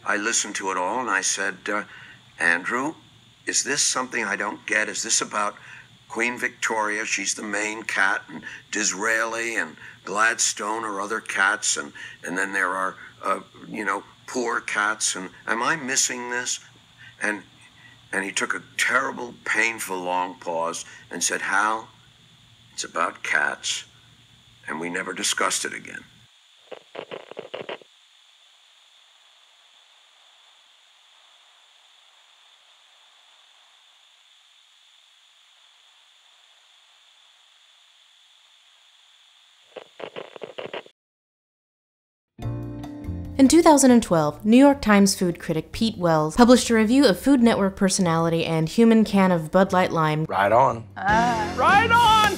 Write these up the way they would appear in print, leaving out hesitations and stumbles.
I listened to it all and I said, Andrew, is this something I don't get? Is this about Queen Victoria? She's the main cat, and Disraeli and Gladstone are other cats, and then there are, poor cats, and am I missing this? And he took a terrible, painful, long pause and said, Hal, it's about cats. And we never discussed it again. In 2012, New York Times food critic Pete Wells published a review of Food Network personality and human can of Bud Light Lime, Right on. Right on!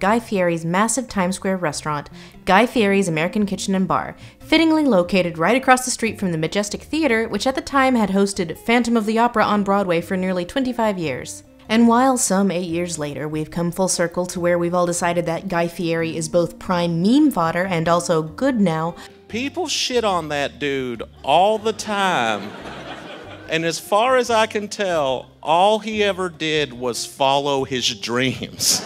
Guy Fieri's massive Times Square restaurant, Guy Fieri's American Kitchen and Bar, fittingly located right across the street from the Majestic Theater, which at the time had hosted Phantom of the Opera on Broadway for nearly 25 years. And while some 8 years later we've come full circle to where we've all decided that Guy Fieri is both prime meme fodder and also good now, People shit on that dude all the time. And as far as I can tell, all he ever did was follow his dreams.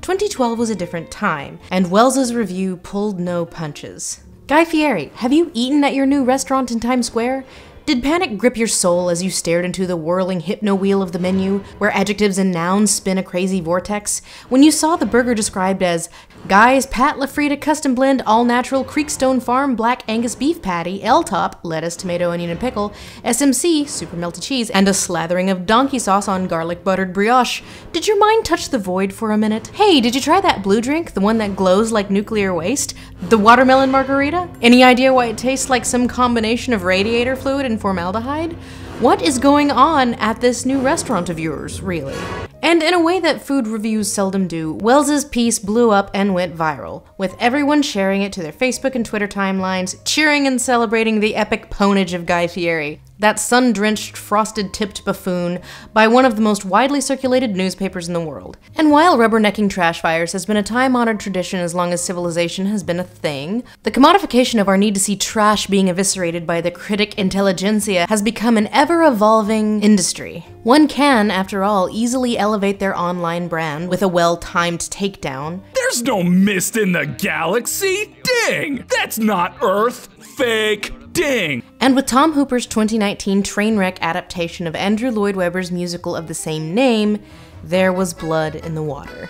2012 was a different time, and Wells's review pulled no punches. Guy Fieri, have you eaten at your new restaurant in Times Square? Did panic grip your soul as you stared into the whirling hypno wheel of the menu, where adjectives and nouns spin a crazy vortex? When you saw the burger described as Guy's Pat LaFrida Custom Blend All Natural Creekstone Farm Black Angus Beef Patty, L-top, lettuce, tomato, onion, and pickle, SMC, super melted cheese, and a slathering of donkey sauce on garlic buttered brioche, did your mind touch the void for a minute? Hey, did you try that blue drink, the one that glows like nuclear waste? The watermelon margarita? Any idea why it tastes like some combination of radiator fluid and formaldehyde? What is going on at this new restaurant of yours, really? And in a way that food reviews seldom do, Wells's piece blew up and went viral, with everyone sharing it to their Facebook and Twitter timelines, cheering and celebrating the epic ponage of Guy Fieri, that sun-drenched, frosted-tipped buffoon, by one of the most widely circulated newspapers in the world. And while rubbernecking trash fires has been a time-honored tradition as long as civilization has been a thing, the commodification of our need to see trash being eviscerated by the critic intelligentsia has become an ever-evolving industry. One can, after all, easily elevate their online brand with a well-timed takedown. There's no mist in the galaxy! Ding! That's not Earth! Fake! Ding! And with Tom Hooper's 2019 Trainwreck adaptation of Andrew Lloyd Webber's musical of the same name, there was blood in the water.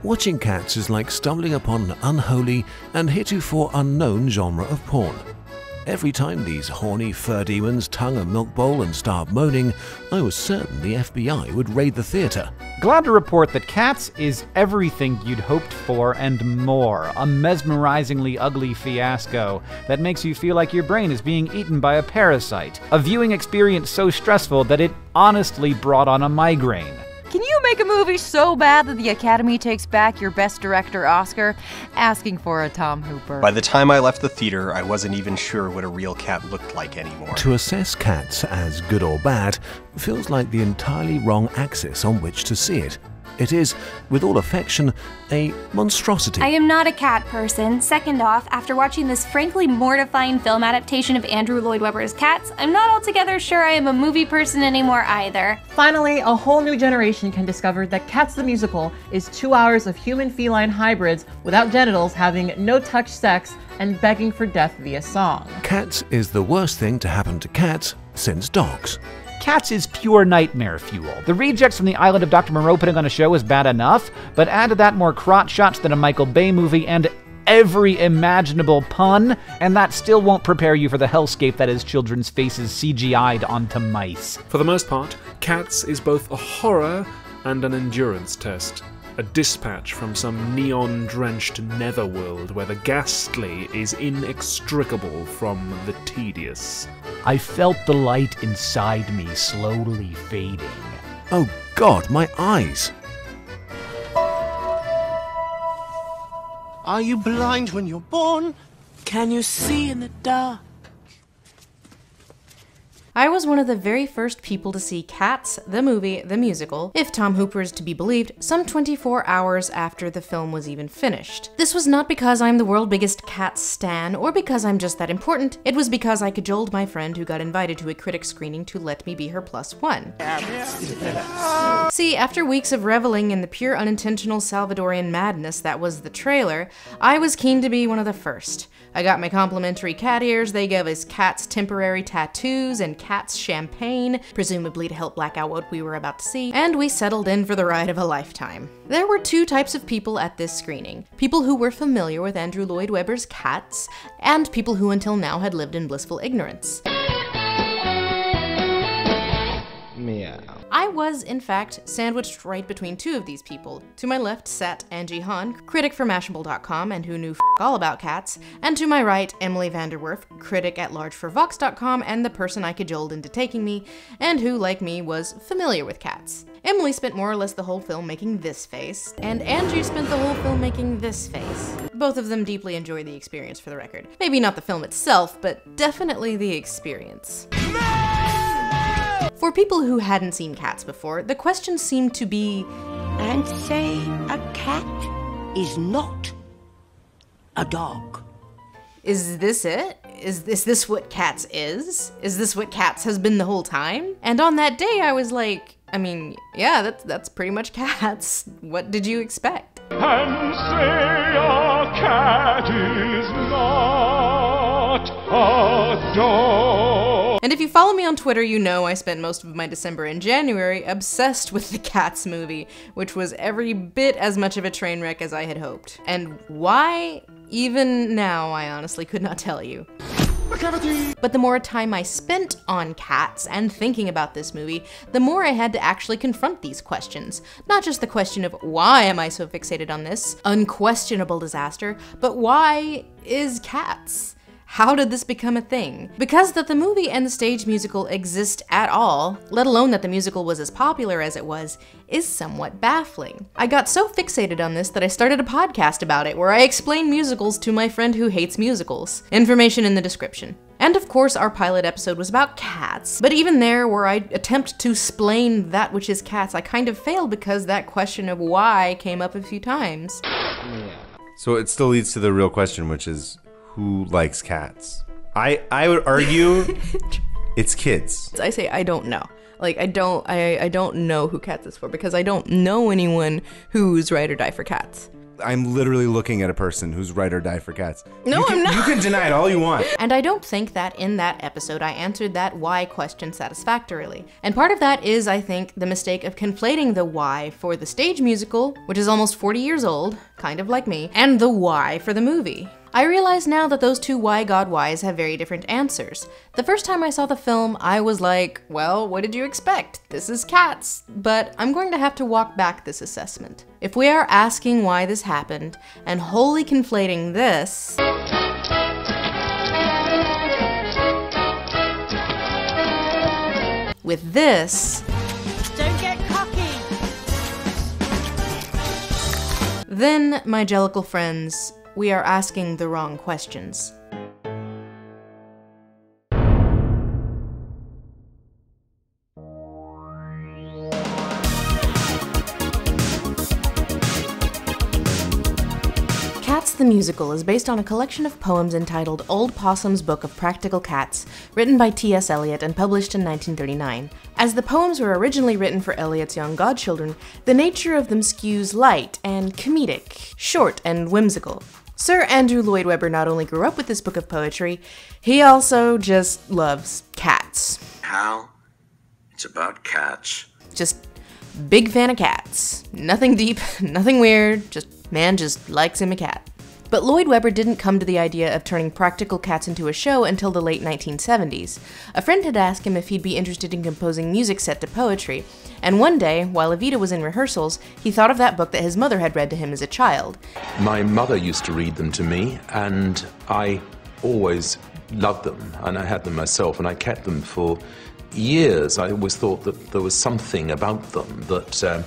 Watching Cats is like stumbling upon an unholy and heretofore unknown genre of porn. Every time these horny fur demons tongue a milk bowl and start moaning, I was certain the FBI would raid the theater. Glad to report that Cats is everything you'd hoped for and more. A mesmerizingly ugly fiasco that makes you feel like your brain is being eaten by a parasite. A viewing experience so stressful that it honestly brought on a migraine. Can you make a movie so bad that the Academy takes back your Best Director Oscar? Asking for a Tom Hooper. By the time I left the theater, I wasn't even sure what a real cat looked like anymore. To assess Cats as good or bad feels like the entirely wrong axis on which to see it. It is, with all affection, a monstrosity. I am not a cat person. Second off, after watching this frankly mortifying film adaptation of Andrew Lloyd Webber's Cats, I'm not altogether sure I am a movie person anymore either. Finally, a whole new generation can discover that Cats the Musical is 2 hours of human-feline hybrids without genitals having no-touch sex and begging for death via song. Cats is the worst thing to happen to cats since dogs. Cats is pure nightmare fuel. The rejects from the island of Dr. Moreau putting on a show is bad enough, but add to that more crotch shots than a Michael Bay movie and every imaginable pun, and that still won't prepare you for the hellscape that is children's faces CGI'd onto mice. For the most part, Cats is both a horror and an endurance test. A dispatch from some neon-drenched netherworld where the ghastly is inextricable from the tedious. I felt the light inside me slowly fading. Oh God, my eyes! Are you blind when you're born? Can you see in the dark? I was one of the very first people to see Cats, the movie, the musical, if Tom Hooper is to be believed, some 24 hours after the film was even finished. This was not because I'm the world's biggest Cats stan, or because I'm just that important. It was because I cajoled my friend who got invited to a critic screening to let me be her +1. See, after weeks of reveling in the pure unintentional Salvadorian madness that was the trailer, I was keen to be one of the first. I got my complimentary cat ears, they gave us Cats temporary tattoos and Cats champagne, presumably to help black out what we were about to see, and we settled in for the ride of a lifetime. There were two types of people at this screening. People who were familiar with Andrew Lloyd Webber's Cats, and people who until now had lived in blissful ignorance. Meow. I was, in fact, sandwiched right between two of these people. To my left sat Angie Hahn, critic for Mashable.com and who knew all about cats, and to my right, Emily Vanderwerf, critic at large for Vox.com and the person I cajoled into taking me, and who, like me, was familiar with cats. Emily spent more or less the whole film making this face, and Angie spent the whole film making this face. Both of them deeply enjoyed the experience, for the record. Maybe not the film itself, but definitely the experience. For people who hadn't seen Cats before, the question seemed to be, and say a cat is not a dog. Is this it? Is this what Cats is? Is this what Cats has been the whole time? And on that day I was like, I mean, yeah, that's pretty much Cats. What did you expect? And say a cat is not a dog. And if you follow me on Twitter, you know I spent most of my December and January obsessed with the Cats movie, which was every bit as much of a train wreck as I had hoped. And why? Even now, I honestly could not tell you. But the more time I spent on Cats and thinking about this movie, the more I had to actually confront these questions. Not just the question of why am I so fixated on this unquestionable disaster, but why is Cats? How did this become a thing? Because that the movie and the stage musical exist at all, let alone that the musical was as popular as it was, is somewhat baffling. I got so fixated on this that I started a podcast about it where I explain musicals to my friend who hates musicals. Information in the description. And of course our pilot episode was about cats, but even there where I attempt to explain that which is cats, I kind of failed because that question of why came up a few times. So it still leads to the real question, which is, who likes cats? I would argue it's kids. I say I don't know. Like I don't know who Cats is for because I don't know anyone who's ride or die for cats. I'm literally looking at a person who's ride or die for cats. No, I'm not. You can deny it all you want. And I don't think that in that episode I answered that why question satisfactorily. And part of that is, I think, the mistake of conflating the why for the stage musical, which is almost 40 years old, kind of like me, and the why for the movie. I realize now that those two why God whys have very different answers. The first time I saw the film, I was like, well, what did you expect? This is Cats. But I'm going to have to walk back this assessment. If we are asking why this happened, and wholly conflating this with this, Don't get cocky. then, my jellicle friends, we are asking the wrong questions. Cats the Musical is based on a collection of poems entitled Old Possum's Book of Practical Cats, written by T.S. Eliot and published in 1939. As the poems were originally written for Eliot's young godchildren, the nature of them skews light and comedic, short and whimsical. Sir Andrew Lloyd Webber not only grew up with this book of poetry, he also just loves cats. Hal, it's about cats. Just big fan of cats. Nothing deep, nothing weird, man just likes him a cat. But Lloyd Webber didn't come to the idea of turning practical cats into a show until the late 1970s. A friend had asked him if he'd be interested in composing music set to poetry, and one day, while Evita was in rehearsals, he thought of that book that his mother had read to him as a child. My mother used to read them to me, and I always loved them, and I had them myself, and I kept them for years. I always thought that there was something about them that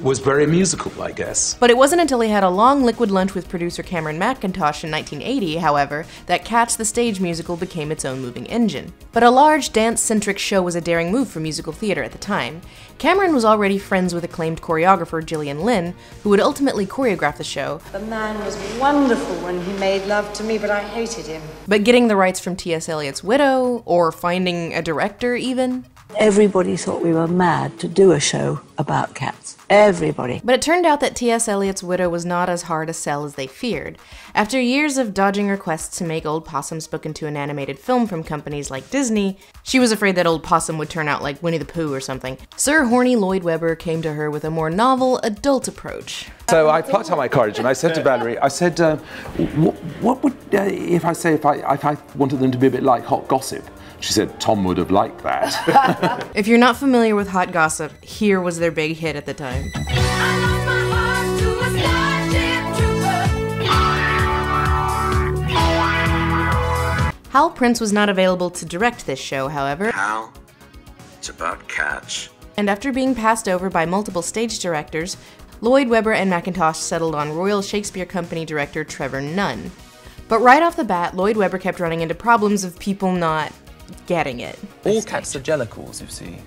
was very musical, I guess. But it wasn't until he had a long liquid lunch with producer Cameron Mackintosh in 1980, however, that Cats the Stage musical became its own moving engine. But a large dance-centric show was a daring move for musical theater at the time. Cameron was already friends with acclaimed choreographer Gillian Lynne, who would ultimately choreograph the show. The man was wonderful when he made love to me, but I hated him. But getting the rights from T.S. Eliot's widow, or finding a director even, everybody thought we were mad to do a show about cats. Everybody. But it turned out that T.S. Eliot's widow was not as hard a sell as they feared. After years of dodging requests to make Old Possum spoken to an animated film from companies like Disney, she was afraid that Old Possum would turn out like Winnie the Pooh or something. Sir Horny Lloyd Webber came to her with a more novel, adult approach. So I plucked out my courage and I said to Valerie, I said, what would, if I wanted them to be a bit like Hot Gossip? She said, Tom would have liked that. If you're not familiar with Hot Gossip, here was their big hit at the time. Hal Prince was not available to direct this show, however. Hal, it's about cats. And after being passed over by multiple stage directors, Lloyd Webber and Mackintosh settled on Royal Shakespeare Company director Trevor Nunn. But right off the bat, Lloyd Webber kept running into problems of people not getting it. All cats are jellicles, you see.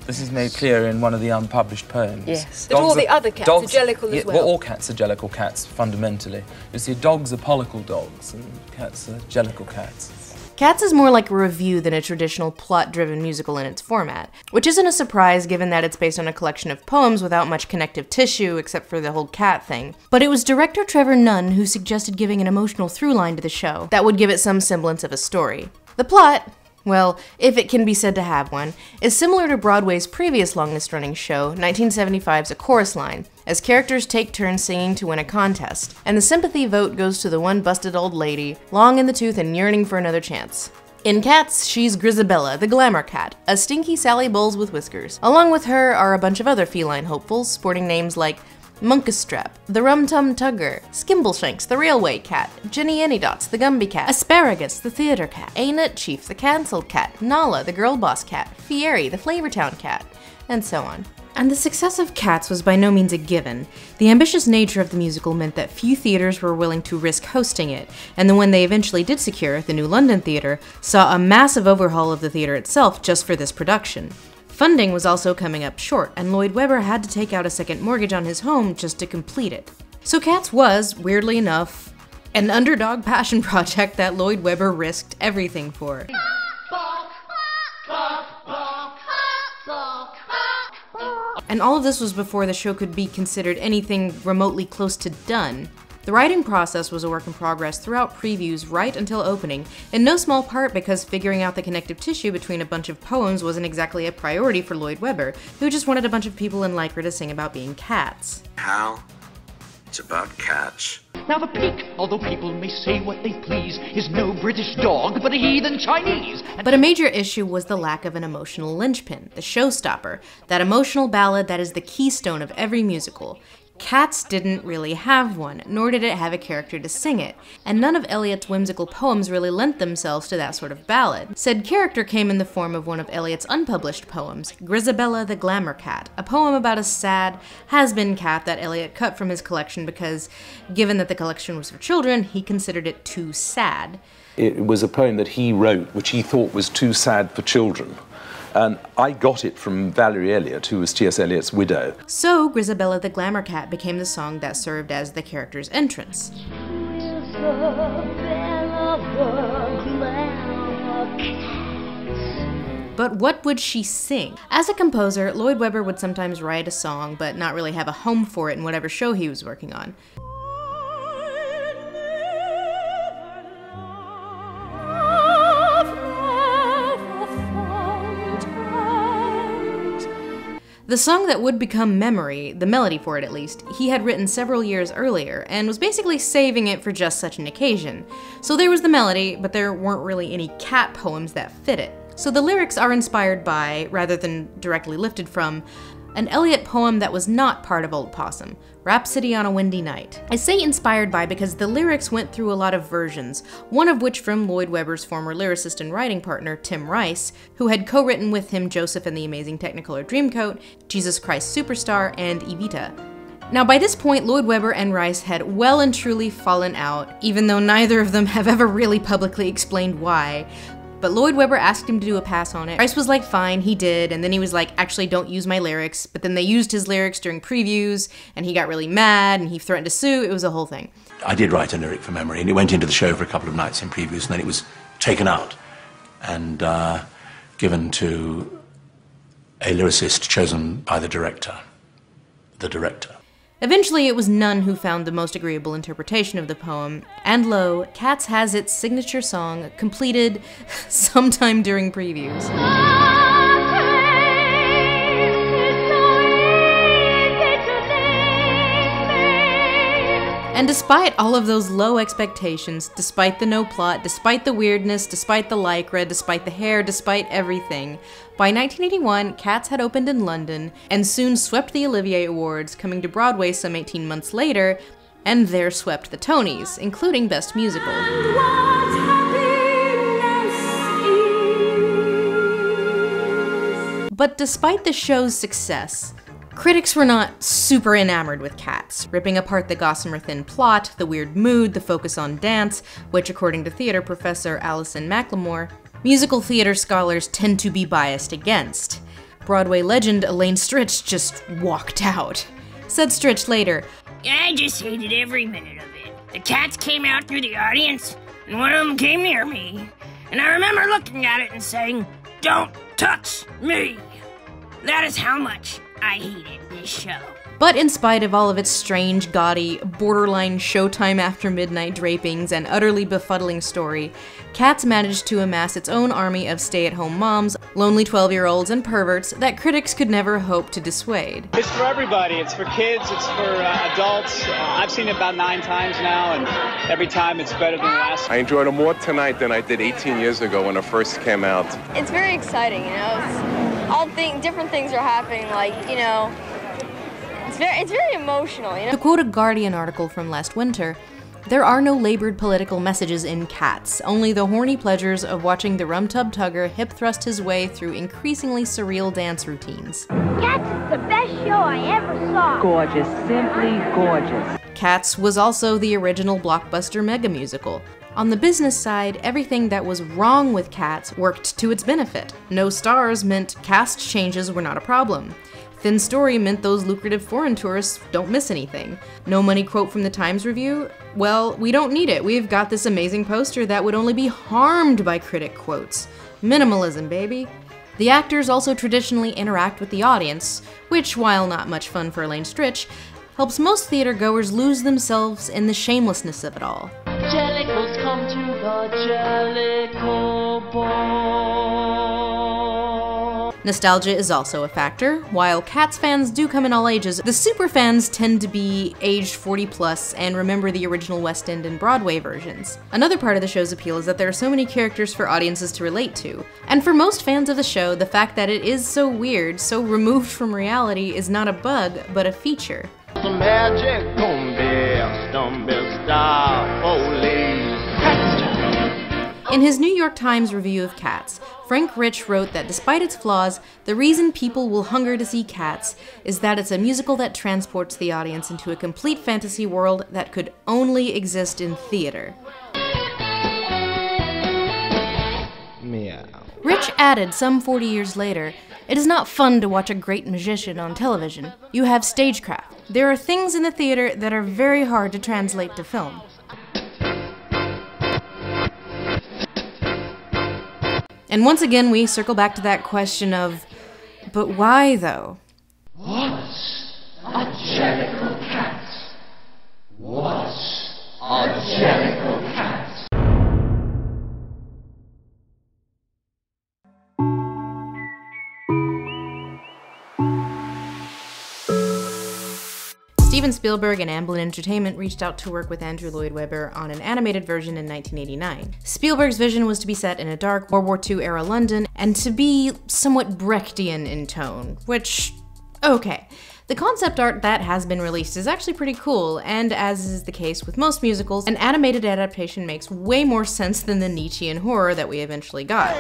This is made clear in one of the unpublished poems. Yes. But all the other cats are jellicle as well. All cats are jellicle cats, fundamentally. You see, dogs are pollicle dogs, and cats are jellicle cats. Cats is more like a revue than a traditional plot-driven musical in its format, which isn't a surprise given that it's based on a collection of poems without much connective tissue except for the whole cat thing. But it was director Trevor Nunn who suggested giving an emotional through line to the show that would give it some semblance of a story. The plot, well, if it can be said to have one, is similar to Broadway's previous longest-running show, 1975's A Chorus Line, as characters take turns singing to win a contest, and the sympathy vote goes to the one busted old lady, long in the tooth and yearning for another chance. In Cats, she's Grizabella, the glamour cat, a stinky Sally Bowles with whiskers. Along with her are a bunch of other feline hopefuls, sporting names like Munkustrap, the Rum-Tum Tugger, Skimbleshanks, the Railway Cat, Jenny Anydots, the Gumby Cat, Asparagus, the Theater Cat, Ain't Chief, the Cancelled Cat, Nala, the Girl Boss Cat, Fieri, the Flavortown Cat, and so on. And the success of Cats was by no means a given. The ambitious nature of the musical meant that few theaters were willing to risk hosting it, and the one they eventually did secure, the New London Theatre, saw a massive overhaul of the theatre itself just for this production. Funding was also coming up short, and Lloyd Webber had to take out a second mortgage on his home just to complete it. So Cats was, weirdly enough, an underdog passion project that Lloyd Webber risked everything for. And all of this was before the show could be considered anything remotely close to done. The writing process was a work in progress throughout previews right until opening, in no small part because figuring out the connective tissue between a bunch of poems wasn't exactly a priority for Lloyd Webber, who just wanted a bunch of people in Lycra to sing about being cats. Hal, it's about cats. Now the Peak, although people may say what they please, is no British dog, but a heathen Chinese. But a major issue was the lack of an emotional linchpin, the showstopper, that emotional ballad that is the keystone of every musical. Cats didn't really have one, nor did it have a character to sing it, and none of Eliot's whimsical poems really lent themselves to that sort of ballad. Said character came in the form of one of Eliot's unpublished poems, Grizabella the Glamour Cat, a poem about a sad, has-been cat that Eliot cut from his collection because, given that the collection was for children, he considered it too sad. It was a poem that he wrote, which he thought was too sad for children. And I got it from Valerie Elliott, who was T.S. Eliot's widow. So Grizabella the Glamour Cat became the song that served as the character's entrance. But what would she sing? As a composer, Lloyd Webber would sometimes write a song, but not really have a home for it in whatever show he was working on. The song that would become Memory, the melody for it at least, he had written several years earlier, and was basically saving it for just such an occasion. So there was the melody, but there weren't really any cat poems that fit it. So the lyrics are inspired by, rather than directly lifted from, an Eliot poem that was not part of Old Possum, Rhapsody on a Windy Night. I say inspired by because the lyrics went through a lot of versions, one of which from Lloyd Webber's former lyricist and writing partner, Tim Rice, who had co-written with him Joseph and the Amazing Technicolor Dreamcoat, Jesus Christ Superstar, and Evita. Now by this point, Lloyd Webber and Rice had well and truly fallen out, even though neither of them have ever really publicly explained why. But Lloyd Webber asked him to do a pass on it. Rice was like, fine, he did, and then he was like, actually don't use my lyrics, but then they used his lyrics during previews, and he got really mad, and he threatened to sue. It was a whole thing. I did write a lyric for memory, and it went into the show for a couple of nights in previews, and then it was taken out and given to a lyricist chosen by the director. Eventually, it was Nunn who found the most agreeable interpretation of the poem, and lo, Cats has its signature song completed sometime during previews. And despite all of those low expectations, despite the no plot, despite the weirdness, despite the lycra, despite the hair, despite everything, by 1981, Cats had opened in London and soon swept the Olivier Awards, coming to Broadway some 18 months later, and there swept the Tonys, including Best Musical. But despite the show's success, critics were not super enamored with Cats, ripping apart the gossamer thin plot, the weird mood, the focus on dance, which according to theater professor Alison McLemore, musical theater scholars tend to be biased against. Broadway legend Elaine Stritch just walked out. Said Stritch later, I just hated every minute of it. The cats came out through the audience, and one of them came near me, and I remember looking at it and saying, "Don't touch me." That is how much I hated this show. But in spite of all of its strange, gaudy, borderline Showtime after midnight drapings and utterly befuddling story, Cats managed to amass its own army of stay-at-home moms, lonely 12-year-olds, and perverts that critics could never hope to dissuade. It's for everybody. It's for kids, it's for adults. I've seen it about 9 times now, and every time it's better than the last. I enjoyed it more tonight than I did 18 years ago when it first came out. It's very exciting, you know. Different things are happening, like, you know, it's very emotional, you know. To quote a Guardian article from last winter, there are no labored political messages in Cats, only the horny pleasures of watching the rum-tub tugger hip-thrust his way through increasingly surreal dance routines. Cats is the best show I ever saw. Gorgeous, simply gorgeous. Cats was also the original blockbuster mega musical. On the business side, everything that was wrong with Cats worked to its benefit. No stars meant cast changes were not a problem. Thin story meant those lucrative foreign tourists don't miss anything. No money quote from the Times Review? Well, we don't need it. We've got this amazing poster that would only be harmed by critic quotes. Minimalism, baby. The actors also traditionally interact with the audience, which, while not much fun for Elaine Stritch, helps most theater goers lose themselves in the shamelessness of it all. Jellicles come to the Jellicle Ball. Nostalgia is also a factor. While Cats fans do come in all ages, the super fans tend to be aged 40 plus and remember the original West End and Broadway versions. Another part of the show's appeal is that there are so many characters for audiences to relate to. And for most fans of the show, the fact that it is so weird, so removed from reality, is not a bug, but a feature. The magic gonna be star police. In his New York Times review of Cats, Frank Rich wrote that despite its flaws, the reason people will hunger to see Cats is that it's a musical that transports the audience into a complete fantasy world that could only exist in theater. Meow. Rich added some 40 years later, it is not fun to watch a great magician on television. You have stagecraft. There are things in the theater that are very hard to translate to film. And once again, we circle back to that question of, but why though? What's a Jellicle cat? What's a Jellicle cat? Steven Spielberg and Amblin Entertainment reached out to work with Andrew Lloyd Webber on an animated version in 1989. Spielberg's vision was to be set in a dark World War II era London and to be somewhat Brechtian in tone, which Okay, the concept art that has been released is actually pretty cool, and as is the case with most musicals, an animated adaptation makes way more sense than the Nietzschean horror that we eventually got.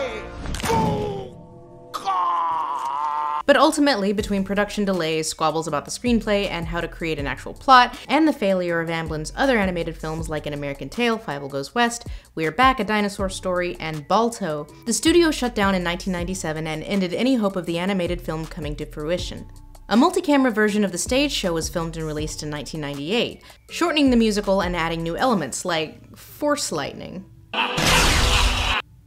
But ultimately, between production delays, squabbles about the screenplay, and how to create an actual plot, and the failure of Amblin's other animated films like An American Tail, Fievel Goes West, We're Back, A Dinosaur Story, and Balto, the studio shut down in 1997 and ended any hope of the animated film coming to fruition. A multi-camera version of the stage show was filmed and released in 1998, shortening the musical and adding new elements like force lightning.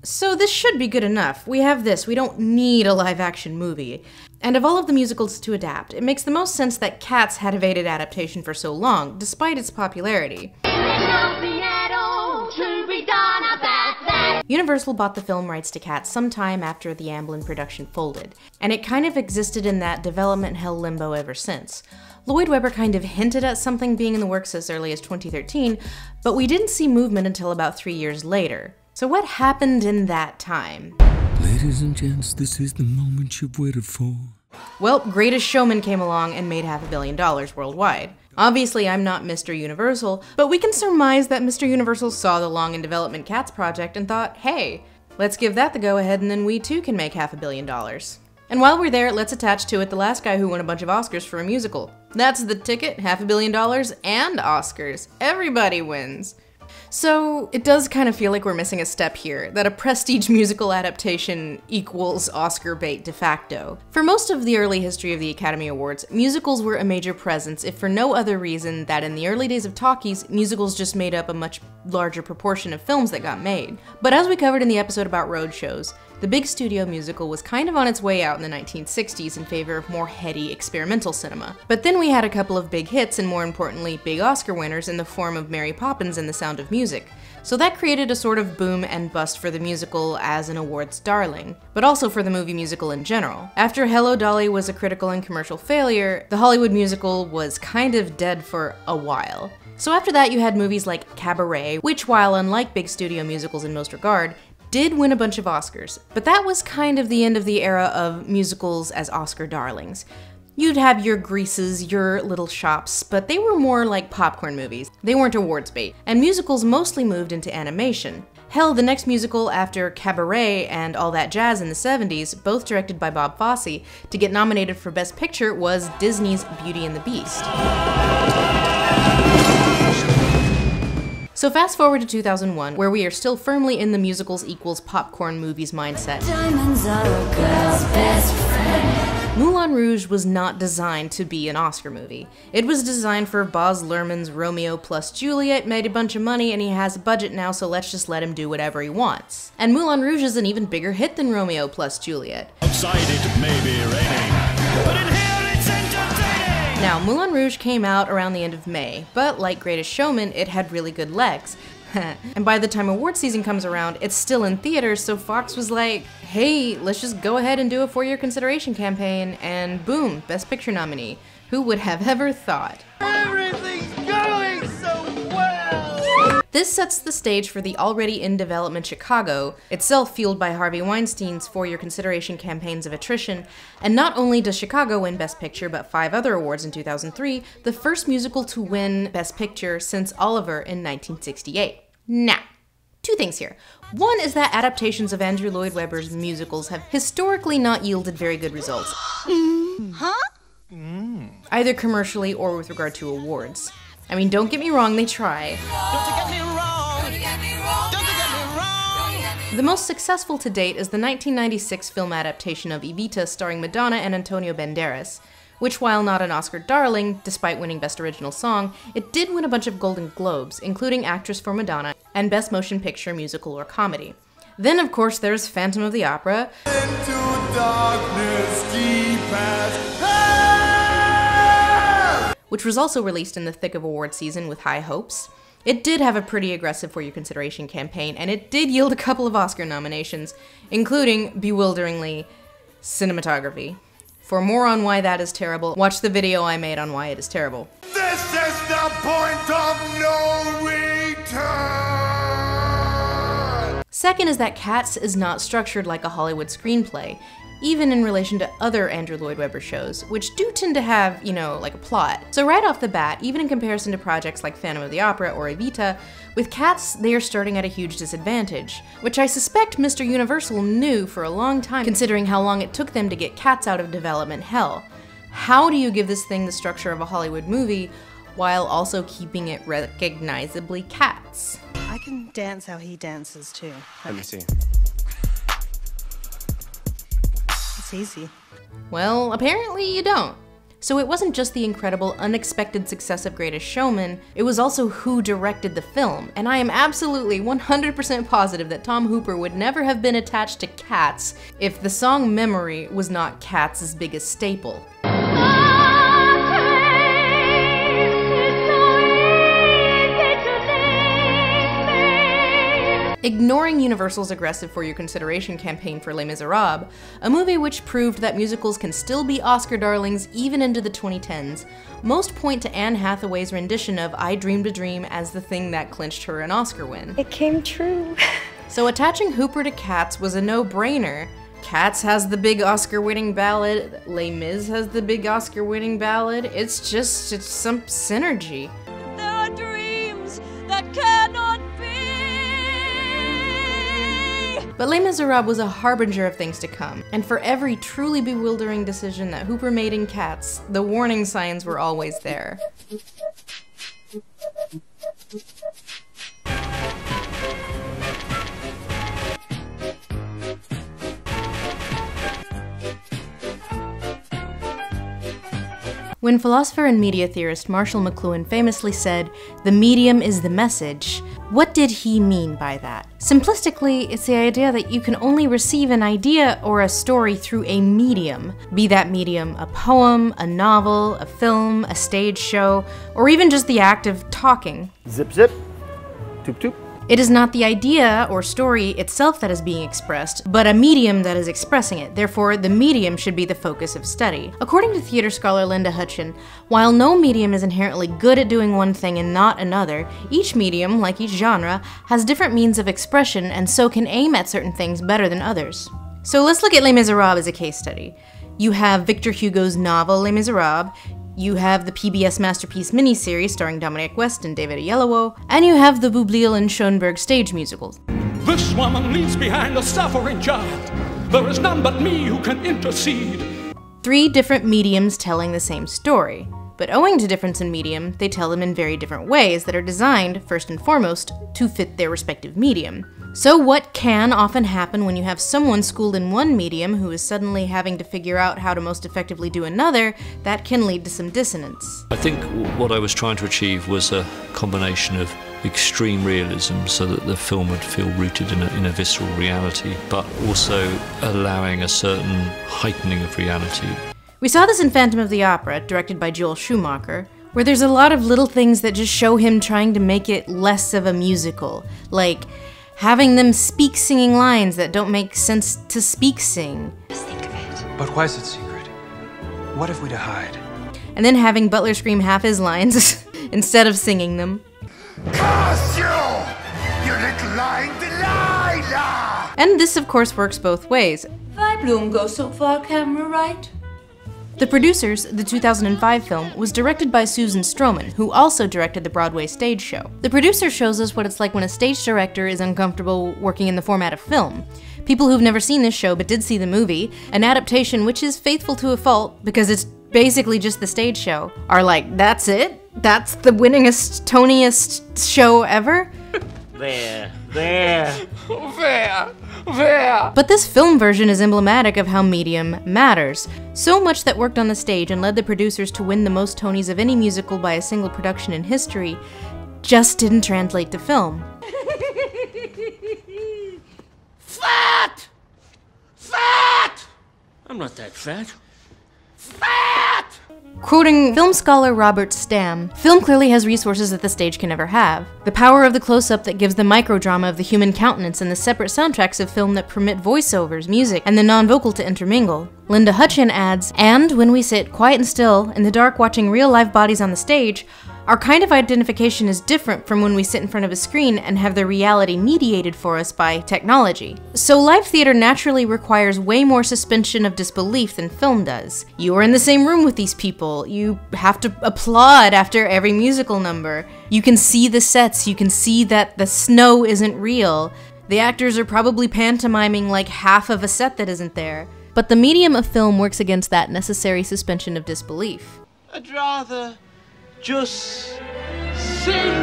So this should be good enough. We have this, we don't need a live-action movie. And of all of the musicals to adapt, it makes the most sense that Cats had evaded adaptation for so long, despite its popularity. Universal bought the film rights to Cats sometime after the Amblin production folded, and it kind of existed in that development hell limbo ever since. Lloyd Webber kind of hinted at something being in the works as early as 2013, but we didn't see movement until about 3 years later. So what happened in that time? Ladies and gents, this is the moment you've waited for. Well, Greatest Showman came along and made $500 million worldwide. Obviously, I'm not Mr. Universal, but we can surmise that Mr. Universal saw the long-in-development Cats project and thought, hey, let's give that the go-ahead and then we too can make $500 million. And while we're there, let's attach to it the last guy who won a bunch of Oscars for a musical. That's the ticket, $500 million and Oscars. Everybody wins. So it does kind of feel like we're missing a step here, that a prestige musical adaptation equals Oscar bait de facto. For most of the early history of the Academy Awards, musicals were a major presence, if for no other reason that in the early days of talkies, musicals just made up a much larger proportion of films that got made. But as we covered in the episode about road shows, the big studio musical was kind of on its way out in the 1960s in favor of more heady experimental cinema. But then we had a couple of big hits and more importantly, big Oscar winners in the form of Mary Poppins and The Sound of Music. So that created a sort of boom and bust for the musical as an awards darling, but also for the movie musical in general. After Hello Dolly was a critical and commercial failure, the Hollywood musical was kind of dead for a while. So after that you had movies like Cabaret, which while unlike big studio musicals in most regard, did win a bunch of Oscars, but that was kind of the end of the era of musicals as Oscar darlings. You'd have your Greases, your Little Shops, but they were more like popcorn movies. They weren't awards bait, and musicals mostly moved into animation. Hell, the next musical after Cabaret and All That Jazz in the 70s, both directed by Bob Fosse, to get nominated for Best Picture was Disney's Beauty and the Beast. So fast forward to 2001, where we are still firmly in the musicals equals popcorn movies mindset. Diamonds are a girl's best friend. Moulin Rouge was not designed to be an Oscar movie. It was designed for Baz Luhrmann's Romeo plus Juliet, made a bunch of money, and he has a budget now, so let's just let him do whatever he wants. And Moulin Rouge is an even bigger hit than Romeo plus Juliet. Outside it may be raining, but in here it's entertaining! Now, Moulin Rouge came out around the end of May, but like Greatest Showman, it had really good legs. And by the time award season comes around, it's still in theaters, so Fox was like, hey, let's just go ahead and do a for-year consideration campaign, and boom, Best Picture nominee. Who would have ever thought? Everything's going so well! This sets the stage for the already in development Chicago, itself fueled by Harvey Weinstein's for-year consideration campaigns of attrition, and not only does Chicago win Best Picture but 5 other awards in 2003, the first musical to win Best Picture since Oliver in 1968. Now, 2 things here. One is that adaptations of Andrew Lloyd Webber's musicals have historically not yielded very good results. Either commercially or with regard to awards. I mean, don't get me wrong, they try. The most successful to date is the 1996 film adaptation of Evita starring Madonna and Antonio Banderas, which while not an Oscar darling, despite winning Best Original Song, it did win a bunch of Golden Globes, including Actress for Madonna and Best Motion Picture Musical or Comedy. Then of course there's Phantom of the Opera, Into darkness deep as which was also released in the thick of award season with high hopes. It did have a pretty aggressive for your consideration campaign, and it did yield a couple of Oscar nominations, including, bewilderingly, cinematography. For more on why that is terrible, watch the video I made on why it is terrible. This is the point of no return! Second is that Cats is not structured like a Hollywood screenplay. even in relation to other Andrew Lloyd Webber shows, which do tend to have, you know, like a plot. So right off the bat, even in comparison to projects like Phantom of the Opera or Evita, with Cats, they are starting at a huge disadvantage, which I suspect Mr. Universal knew for a long time, considering how long it took them to get Cats out of development hell. How do you give this thing the structure of a Hollywood movie while also keeping it recognizably Cats? I can dance how he dances too. Let me see. It's easy. Well, apparently you don't. So it wasn't just the incredible, unexpected success of Greatest Showman, it was also who directed the film, and I am absolutely 100% positive that Tom Hooper would never have been attached to Cats if the song Memory was not Cats' biggest staple. Ignoring Universal's aggressive For Your Consideration campaign for Les Miserables, a movie which proved that musicals can still be Oscar darlings even into the 2010s, most point to Anne Hathaway's rendition of I Dreamed a Dream as the thing that clinched her an Oscar win. It came true. So attaching Hooper to Cats was a no-brainer. Cats has the big Oscar-winning ballad, Les Mis has the big Oscar-winning ballad, it's some synergy. There are dreams that cannot be. But Les Miserables was a harbinger of things to come, and for every truly bewildering decision that Hooper made in Cats, the warning signs were always there. When philosopher and media theorist Marshall McLuhan famously said, "The medium is the message," what did he mean by that? Simplistically, it's the idea that you can only receive an idea or a story through a medium, be that medium a poem, a novel, a film, a stage show, or even just the act of talking. Zip zip, toop toop. It is not the idea or story itself that is being expressed, but a medium that is expressing it. Therefore, the medium should be the focus of study. According to theater scholar Linda Hutcheon, while no medium is inherently good at doing one thing and not another, each medium, like each genre, has different means of expression and so can aim at certain things better than others. So let's look at Les Miserables as a case study. You have Victor Hugo's novel Les Miserables, you have the PBS Masterpiece miniseries starring Dominic West and David Oyelowo, and you have the Boublil and Schoenberg stage musicals. This woman leaves behind a suffering child. There is none but me who can intercede. 3 different mediums telling the same story. But owing to difference in medium, they tell them in very different ways that are designed, first and foremost, to fit their respective medium. So what can often happen when you have someone schooled in one medium who is suddenly having to figure out how to most effectively do another, that can lead to some dissonance. I think what I was trying to achieve was a combination of extreme realism so that the film would feel rooted in a visceral reality, but also allowing a certain heightening of reality. We saw this in Phantom of the Opera, directed by Joel Schumacher, where there's a lot of little things that just show him trying to make it less of a musical, like having them speak singing lines that don't make sense to speak sing. Just think of it. But why is it secret? What have we to hide? And then having Butler scream half his lines instead of singing them. Curse you! You little lying Delilah! And this of course works both ways. Weibloom goes so far, camera right? The Producers, the 2005 film, was directed by Susan Stroman, who also directed the Broadway stage show. The Producers shows us what it's like when a stage director is uncomfortable working in the format of film. People who've never seen this show but did see the movie, an adaptation which is faithful to a fault because it's basically just the stage show, are like, that's it? That's the winningest, Toniest show ever? There. But this film version is emblematic of how medium matters. So much that worked on the stage and led the Producers to win the most Tonys of any musical by a single production in history just didn't translate to film. Fat! Fat! I'm not that fat. Fat! Quoting film scholar Robert Stamm, film clearly has resources that the stage can never have. The power of the close-up that gives the microdrama of the human countenance and the separate soundtracks of film that permit voiceovers, music, and the non-vocal to intermingle. Linda Hutcheon adds, and when we sit quiet and still, in the dark watching real live bodies on the stage, Our kind of identification is different from when we sit in front of a screen and have their reality mediated for us by technology. So live theater naturally requires way more suspension of disbelief than film does. You are in the same room with these people. You have to applaud after every musical number. You can see the sets. You can see that the snow isn't real. The actors are probably pantomiming like half of a set that isn't there. But the medium of film works against that necessary suspension of disbelief. I'd rather just sing.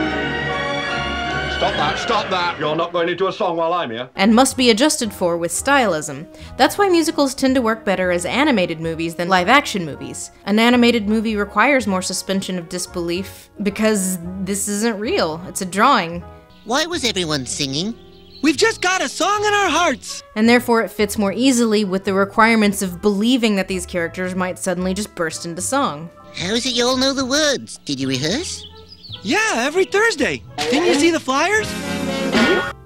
Stop that. You're not going into a song while I'm here. And must be adjusted for with stylism. That's why musicals tend to work better as animated movies than live-action movies. An animated movie requires more suspension of disbelief because this isn't real. It's a drawing. Why was everyone singing? We've just got a song in our hearts! And therefore it fits more easily with the requirements of believing that these characters might suddenly just burst into song. How is it you all know the words? Did you rehearse? Yeah, every Thursday. Didn't you see the flyers?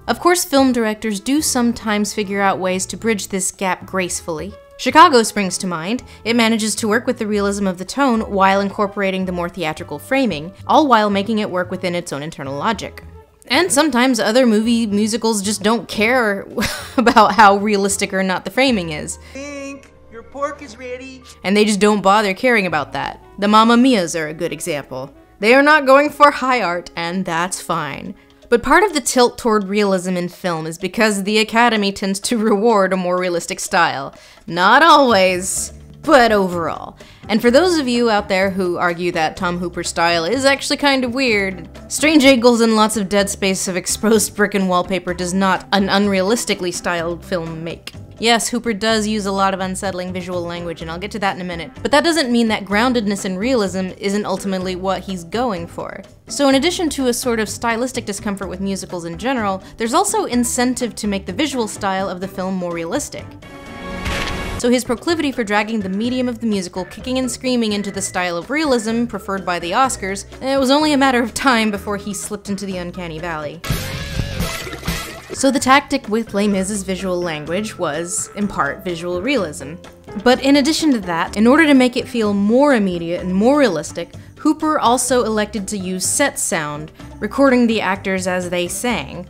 Of course, film directors do sometimes figure out ways to bridge this gap gracefully. Chicago springs to mind. It manages to work with the realism of the tone while incorporating the more theatrical framing, all while making it work within its own internal logic. And sometimes other musicals just don't care about how realistic or not the framing is. Your pork is ready. And they just don't bother caring about that. The Mamma Mias are a good example. They are not going for high art, and that's fine. But part of the tilt toward realism in film is because the Academy tends to reward a more realistic style. Not always, but overall. And for those of you out there who argue that Tom Hooper's style is actually kind of weird, strange angles and lots of dead space of exposed brick and wallpaper does not an unrealistically styled film make. Yes, Hooper does use a lot of unsettling visual language, and I'll get to that in a minute, but that doesn't mean that groundedness and realism isn't ultimately what he's going for. So in addition to a sort of stylistic discomfort with musicals in general, there's also incentive to make the visual style of the film more realistic. So his proclivity for dragging the medium of the musical kicking and screaming into the style of realism preferred by the Oscars, it was only a matter of time before he slipped into the uncanny valley. So the tactic with Les Mis' visual language was, in part, visual realism. But in addition to that, in order to make it feel more immediate and more realistic, Hooper also elected to use set sound, recording the actors as they sang.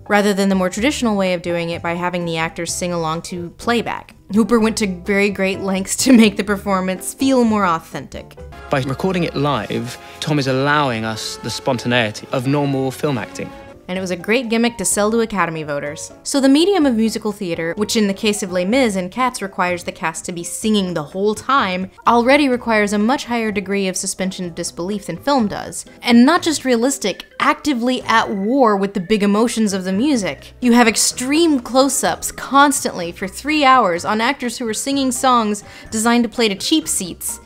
Rather than the more traditional way of doing it by having the actors sing along to playback. Hooper went to very great lengths to make the performance feel more authentic. By recording it live, Tom is allowing us the spontaneity of normal film acting. And it was a great gimmick to sell to Academy voters. So the medium of musical theater, which in the case of Les Mis and Cats requires the cast to be singing the whole time, already requires a much higher degree of suspension of disbelief than film does. And not just realistic, actively at war with the big emotions of the music. You have extreme close-ups constantly for 3 hours on actors who are singing songs designed to play to cheap seats.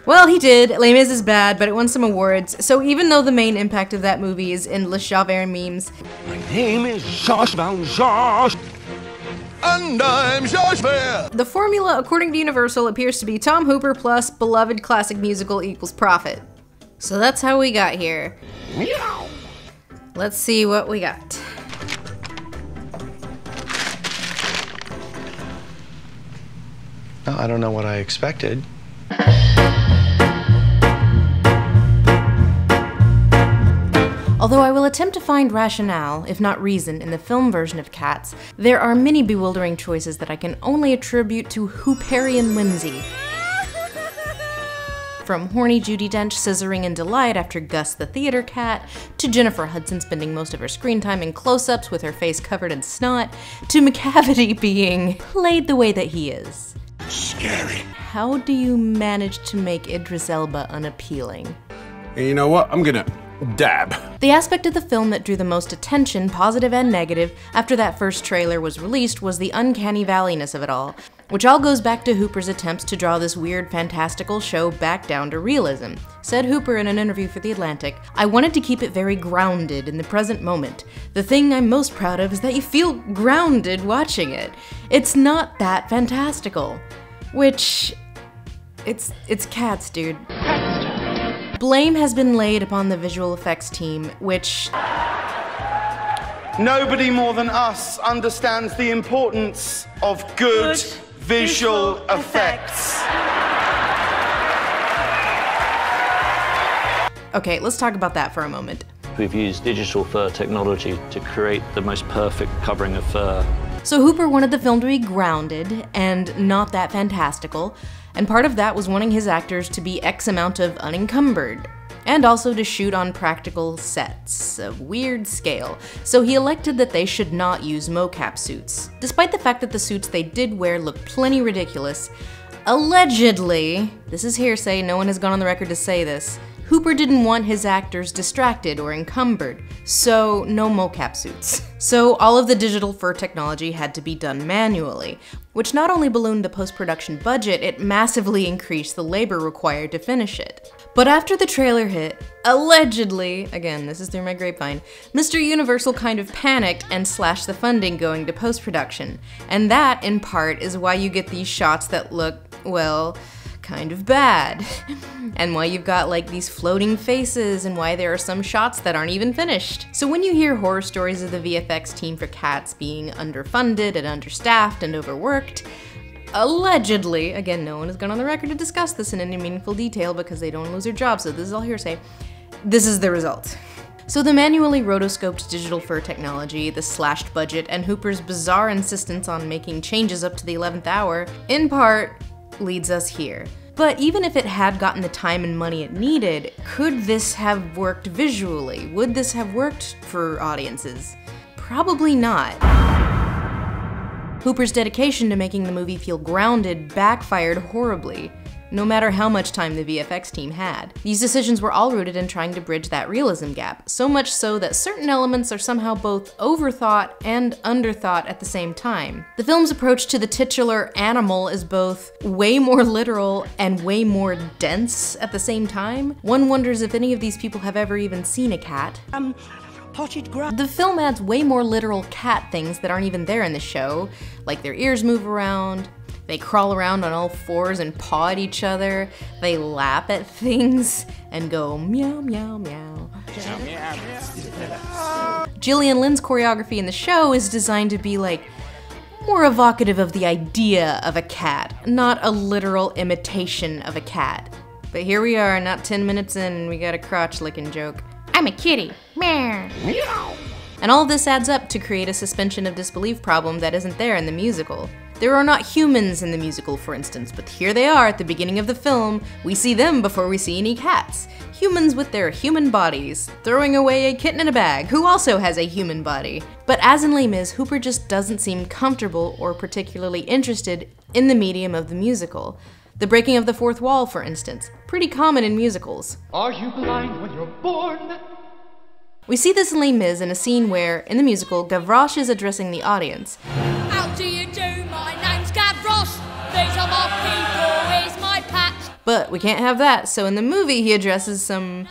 Well, he did. Les Mis is bad, but it won some awards. So even though the main impact of that movie is endless Javert memes, My name is Georges Van Georges, and I'm Javert. The formula, according to Universal, appears to be Tom Hooper plus beloved classic musical equals profit. So that's how we got here. Meow. Let's see what we got. I don't know what I expected. Although I will attempt to find rationale, if not reason, in the film version of Cats, there are many bewildering choices that I can only attribute to Hooperian whimsy. From horny Judi Dench scissoring in delight after Gus the theater cat, to Jennifer Hudson spending most of her screen time in close-ups with her face covered in snot, to Macavity being played the way that he is. Scary. How do you manage to make Idris Elba unappealing? And you know what? I'm gonna dab. The aspect of the film that drew the most attention, positive and negative, after that first trailer was released was the uncanny valleyness of it all, which all goes back to Hooper's attempts to draw this weird, fantastical show back down to realism. Said Hooper in an interview for The Atlantic, "I wanted to keep it very grounded in the present moment. The thing I'm most proud of is that you feel grounded watching it. It's not that fantastical." Which, it's Cats, dude. Blame has been laid upon the visual effects team, which Nobody more than us understands the importance of good visual effects. Okay, let's talk about that for a moment. We've used digital fur technology to create the most perfect covering of fur. So Hooper wanted the film to be grounded and not that fantastical, and part of that was wanting his actors to be X amount of unencumbered, and also to shoot on practical sets, a weird scale, so he elected that they should not use mocap suits. Despite the fact that the suits they did wear looked plenty ridiculous, allegedly, this is hearsay, no one has gone on the record to say this, Hooper didn't want his actors distracted or encumbered, so no mocap suits. So all of the digital fur technology had to be done manually, which not only ballooned the post-production budget, it massively increased the labor required to finish it. But after the trailer hit, allegedly, again this is through my grapevine, Mr. Universal kind of panicked and slashed the funding going to post-production. And that, in part, is why you get these shots that look, well, kind of bad. And why you've got like these floating faces and why there are some shots that aren't even finished. So when you hear horror stories of the VFX team for Cats being underfunded and understaffed and overworked, allegedly, again no one has gone on the record to discuss this in any meaningful detail because they don't want to lose their jobs, so this is all hearsay, this is the result. So the manually rotoscoped digital fur technology, the slashed budget, and Hooper's bizarre insistence on making changes up to the 11th hour, in part, leads us here. But even if it had gotten the time and money it needed, could this have worked visually? Would this have worked for audiences? Probably not. Hooper's dedication to making the movie feel grounded backfired horribly, no matter how much time the VFX team had. These decisions were all rooted in trying to bridge that realism gap, so much so that certain elements are somehow both overthought and underthought at the same time. The film's approach to the titular animal is both way more literal and way more dense at the same time. One wonders if any of these people have ever even seen a cat. Potted grass. The film adds way more literal cat things that aren't even there in the show, like their ears move around, they crawl around on all fours and paw at each other, they lap at things, and go meow meow meow. Gillian Lynn's choreography in the show is designed to be like more evocative of the idea of a cat, not a literal imitation of a cat. But here we are, not 10 minutes in, and we got a crotch-licking joke. I'm a kitty. Meow. And all this adds up to create a suspension of disbelief problem that isn't there in the musical. There are not humans in the musical, for instance, but here they are at the beginning of the film. We see them before we see any cats. Humans with their human bodies, throwing away a kitten in a bag, who also has a human body. But as in Les Mis, Hooper just doesn't seem comfortable or particularly interested in the medium of the musical. The breaking of the fourth wall, for instance, pretty common in musicals. Are you blind when you're born? We see this in Les Mis in a scene where, in the musical, Gavroche is addressing the audience. How do you do? My name's Gavroche. These are my people. Here's my patch. But we can't have that, so in the movie he addresses some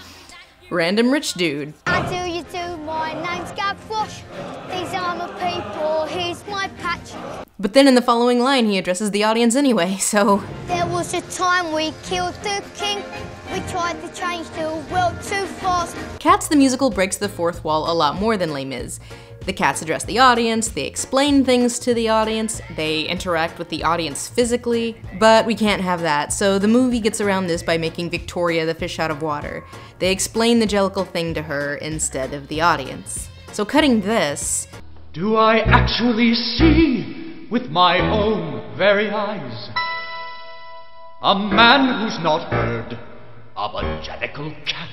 random rich dude. How do you do? My name's Gavroche. These are my people. Here's my patch. But then in the following line he addresses the audience anyway, so... There was a time we killed the king. We tried to change the world too fast. Cats the musical breaks the fourth wall a lot more than Les Mis. The cats address the audience, they explain things to the audience, they interact with the audience physically, but we can't have that, so the movie gets around this by making Victoria the fish out of water. They explain the Jellicle thing to her instead of the audience. So cutting this... Do I actually see with my own very eyes a man who's not heard of a Jellicle cat?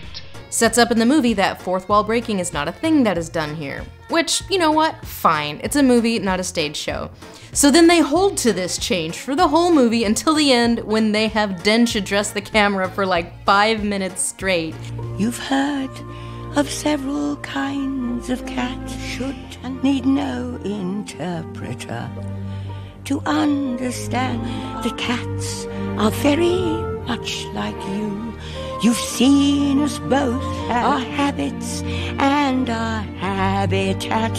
Sets up in the movie that fourth wall breaking is not a thing that is done here. Which, you know what? Fine. It's a movie, not a stage show. So then they hold to this change for the whole movie until the end when they have Dench address the camera for like 5 minutes straight. You've heard of several kinds of cats, should and need no interpreter to understand that cats are very much like you. You've seen us both, our habits and our habitat.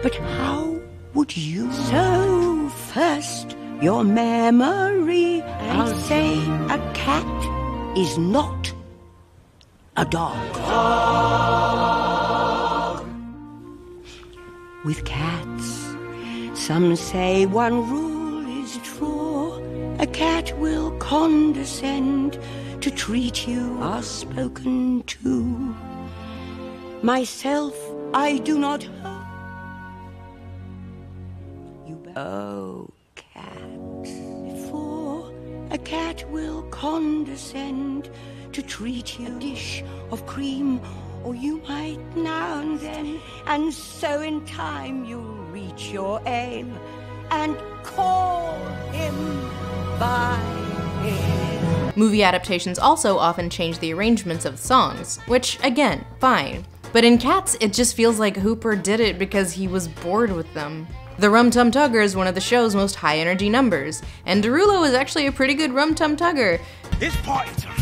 But how would you? So first, your memory. I'll say a cat is not a dog. with cats. Some say one rule is true, a cat will condescend to treat you are spoken to. Myself, I do not hurt you. Oh, cat. For a cat will condescend to treat you a dish of cream, or you might now and then, and so in time you'll reach your aim and call him by name. Movie adaptations also often change the arrangements of songs, which, again, fine. But in Cats, it just feels like Hooper did it because he was bored with them. The Rum Tum Tugger is one of the show's most high-energy numbers, and Derulo is actually a pretty good Rum Tum Tugger. It's party time.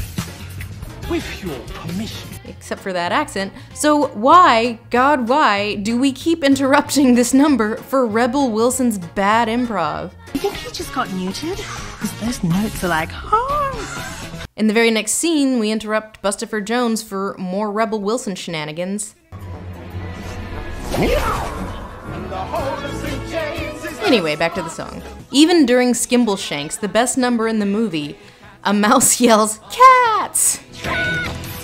With your permission. Except for that accent. So why, God why, do we keep interrupting this number for Rebel Wilson's bad improv? You think he just got neutered? Because those notes are like, oh. In the very next scene, we interrupt Bustopher Jones for more Rebel Wilson shenanigans. Anyway, back to the song. Even during Skimbleshanks, the best number in the movie, a mouse yells, "Cats!"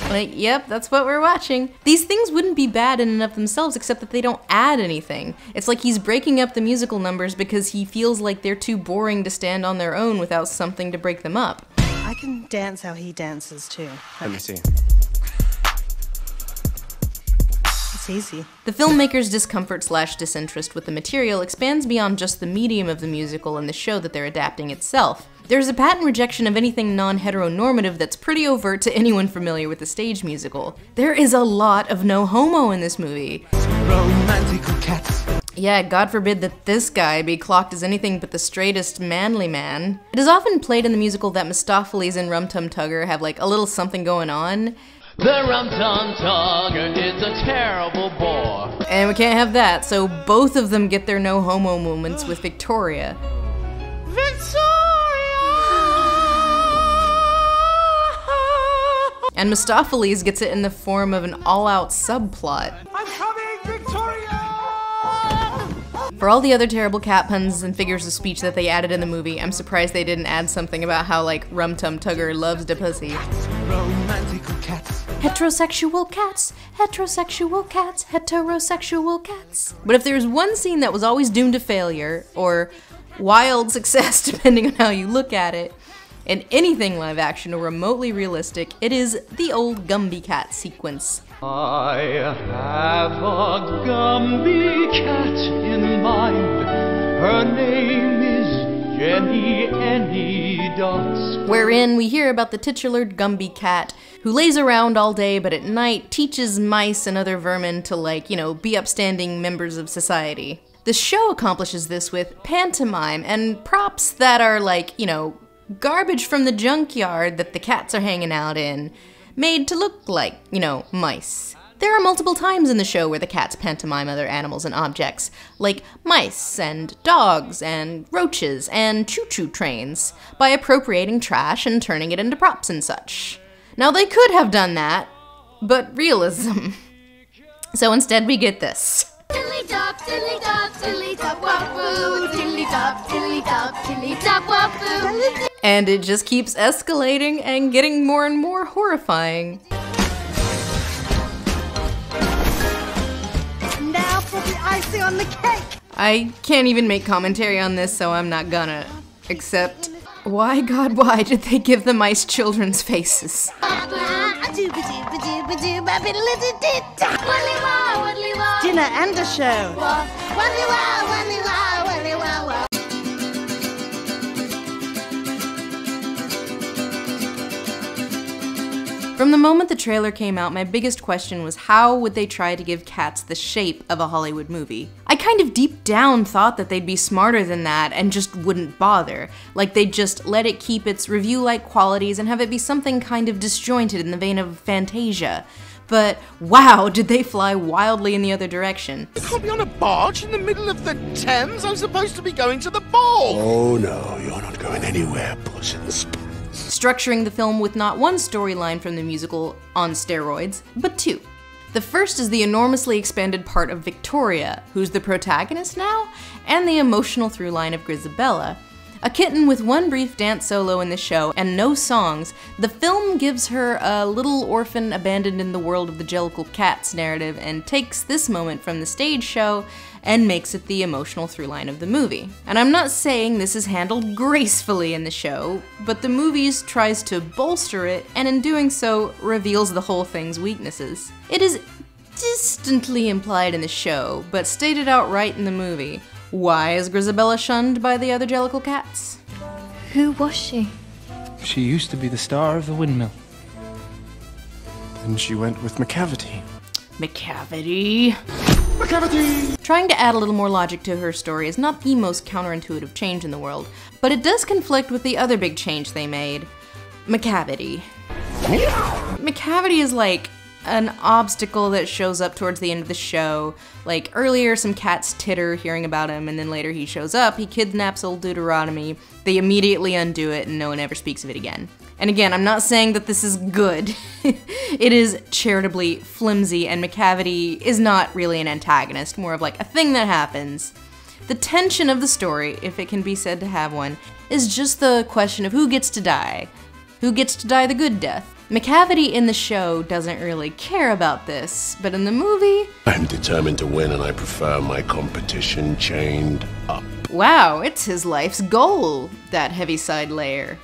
Like, yep, that's what we're watching. These things wouldn't be bad in and of themselves, except that they don't add anything. It's like he's breaking up the musical numbers because he feels like they're too boring to stand on their own without something to break them up. I can dance how he dances too. Let me see. It's easy. The filmmaker's discomfort/disinterest with the material expands beyond just the medium of the musical and the show that they're adapting itself. There's a patent rejection of anything non-heteronormative that's pretty overt to anyone familiar with the stage musical. There is a lot of no homo in this movie. Romantical cats. Yeah, God forbid that this guy be clocked as anything but the straightest manly man. It is often played in the musical that Mistopheles and Rum Tum Tugger have like a little something going on. The Rum Tum Tugger is a terrible bore. And we can't have that, so both of them get their no homo moments with Victoria. And Mistopheles gets it in the form of an all-out subplot. I'm coming, Victoria! For all the other terrible cat puns and figures of speech that they added in the movie, I'm surprised they didn't add something about how, like, Rum Tum Tugger loves da pussy. Romantical cats. Heterosexual cats, heterosexual cats, heterosexual cats. But if there's one scene that was always doomed to failure, or wild success depending on how you look at it, in anything live action or remotely realistic, it is the old Gumby cat sequence. I have a Gumby cat in mind. Her name is Jenny Anydots. Wherein we hear about the titular Gumby cat who lays around all day but at night teaches mice and other vermin to, like, you know, be upstanding members of society. The show accomplishes this with pantomime and props that are like, you know, garbage from the junkyard that the cats are hanging out in, made to look like, you know, mice. There are multiple times in the show where the cats pantomime other animals and objects, like mice and dogs and roaches and choo-choo trains, by appropriating trash and turning it into props and such. Now they could have done that, but realism. So instead we get this. Dilly-dop, dilly-dop, dilly-dop, wop-woo, dilly-dop, dilly-dop, dilly-dop, wop-woo. And it just keeps escalating and getting more and more horrifying. Now for the icing on the cake. I can't even make commentary on this, so I'm not gonna. Except, why, God, why did they give the mice children's faces? Dinner and a show. From the moment the trailer came out, my biggest question was how would they try to give Cats the shape of a Hollywood movie? I kind of deep down thought that they'd be smarter than that and just wouldn't bother. Like they'd just let it keep its review-like qualities and have it be something kind of disjointed in the vein of Fantasia. But wow, did they fly wildly in the other direction. You can't be on a barge in the middle of the Thames. I'm supposed to be going to the ball. Oh no, you're not going anywhere, Puss in Spats. Structuring the film with not one storyline from the musical on steroids, but two. The first is the enormously expanded part of Victoria, who's the protagonist now, and the emotional through line of Grizabella. A kitten with one brief dance solo in the show and no songs, the film gives her a little orphan abandoned in the world of the Jellicle Cats narrative and takes this moment from the stage show and makes it the emotional through line of the movie. And I'm not saying this is handled gracefully in the show, but the movie tries to bolster it, and in doing so, reveals the whole thing's weaknesses. It is distantly implied in the show, but stated outright in the movie. Why is Grizabella shunned by the other Jellicle Cats? Who was she? She used to be the star of the windmill. Then she went with Macavity. Macavity. Macavity! Trying to add a little more logic to her story is not the most counterintuitive change in the world, but it does conflict with the other big change they made. Macavity. Macavity is like an obstacle that shows up towards the end of the show. Like, earlier some cats titter hearing about him, and then later he shows up, he kidnaps old Deuteronomy, they immediately undo it, and no one ever speaks of it again. And again, I'm not saying that this is good. It is charitably flimsy, and Macavity is not really an antagonist, more of like a thing that happens. The tension of the story, if it can be said to have one, is just the question of who gets to die. Who gets to die the good death? Macavity in the show doesn't really care about this, but in the movie... I'm determined to win and I prefer my competition chained up. Wow, it's his life's goal, that Heaviside Layer.